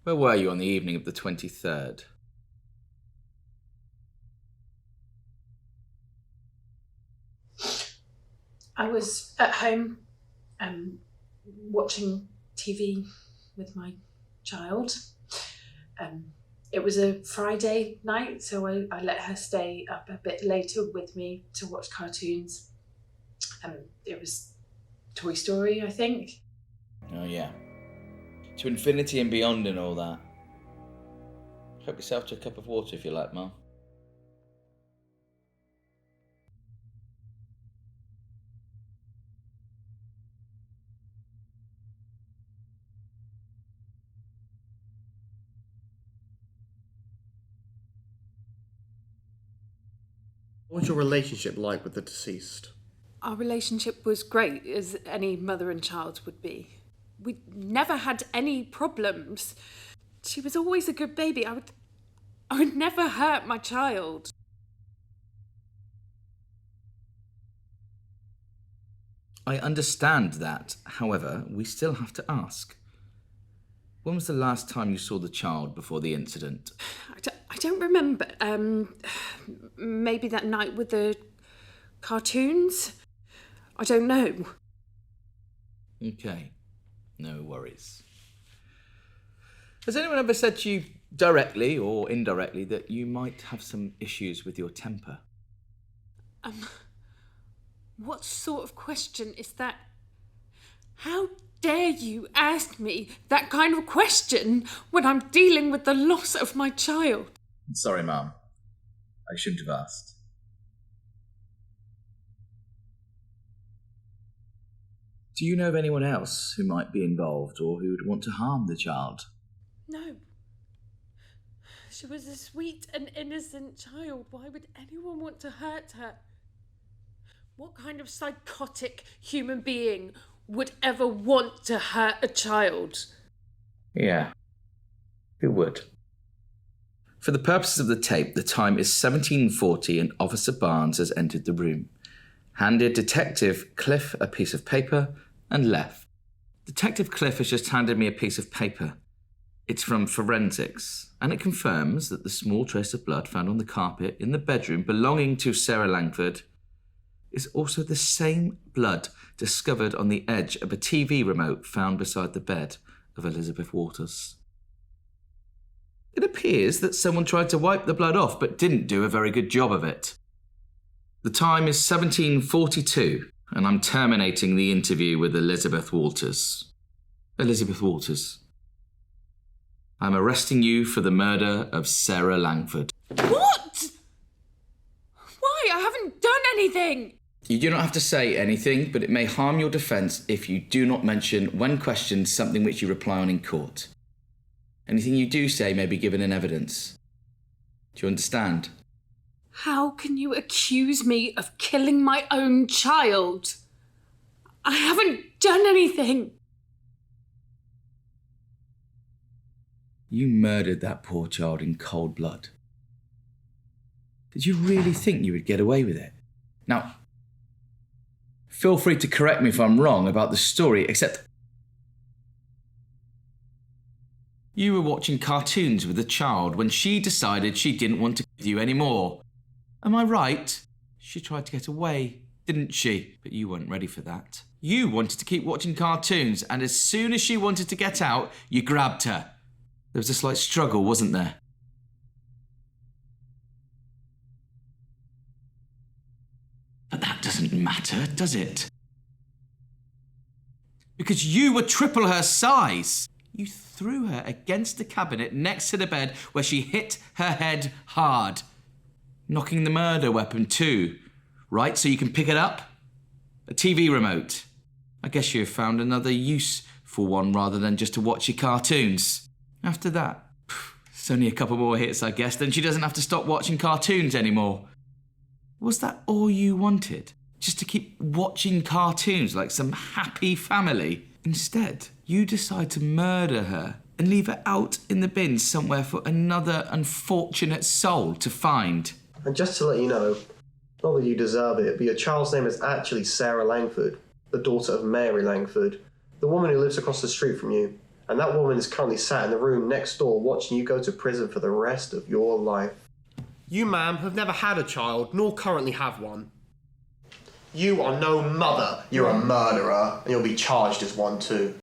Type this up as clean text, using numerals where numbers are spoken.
Where were you on the evening of the 23rd? I was at home watching TV with my child. It was a Friday night, so I let her stay up a bit later with me to watch cartoons. It was Toy Story, I think. Oh, yeah. To infinity and beyond and all that. Help yourself to a cup of water if you like, Mum. What was your relationship like with the deceased? Our relationship was great, as any mother and child would be. We never had any problems. She was always a good baby. I would never hurt my child. I understand that. However, we still have to ask. When was the last time you saw the child before the incident? I don't remember. Maybe that night with the cartoons? I don't know. Okay. No worries. Has anyone ever said to you directly or indirectly that you might have some issues with your temper? What sort of question is that? How dare you ask me that kind of question when I'm dealing with the loss of my child? Sorry, Mum. I shouldn't have asked. Do you know of anyone else who might be involved or who would want to harm the child? No. She was a sweet and innocent child. Why would anyone want to hurt her? What kind of psychotic human being would ever want to hurt a child? Yeah. Who would? For the purposes of the tape, the time is 17:40 and Officer Barnes has entered the room, handed Detective Cliff a piece of paper and left. Detective Cliff has just handed me a piece of paper. It's from forensics, and it confirms that the small trace of blood found on the carpet in the bedroom belonging to Sarah Langford is also the same blood discovered on the edge of a TV remote found beside the bed of Elizabeth Waters. It appears that someone tried to wipe the blood off but didn't do a very good job of it. The time is 17:42, and I'm terminating the interview with Elizabeth Waters. Elizabeth Waters, I'm arresting you for the murder of Sarah Langford. What? Why? I haven't done anything. You do not have to say anything, but it may harm your defence if you do not mention, when questioned, something which you reply on in court. Anything you do say may be given in evidence. Do you understand? How can you accuse me of killing my own child? I haven't done anything. You murdered that poor child in cold blood. Did you really think you would get away with it? Now, feel free to correct me if I'm wrong about the story, except you were watching cartoons with a child when she decided she didn't want to with you anymore. Am I right? She tried to get away, didn't she? But you weren't ready for that. You wanted to keep watching cartoons, and as soon as she wanted to get out, you grabbed her. There was a slight struggle, wasn't there? But that doesn't matter, does it? Because you were triple her size. You threw her against the cabinet next to the bed where she hit her head hard. Knocking the murder weapon too, right? So you can pick it up? A TV remote. I guess you found another use for one rather than just to watch your cartoons. After that, it's only a couple more hits, I guess, then she doesn't have to stop watching cartoons anymore. Was that all you wanted? Just to keep watching cartoons like some happy family? Instead, you decide to murder her and leave her out in the bin somewhere for another unfortunate soul to find. And just to let you know, not that you deserve it, but your child's name is actually Sarah Langford, the daughter of Mary Langford, the woman who lives across the street from you. And that woman is currently sat in the room next door watching you go to prison for the rest of your life. You, ma'am, have never had a child, nor currently have one. You are no mother. You're a murderer, and you'll be charged as one too.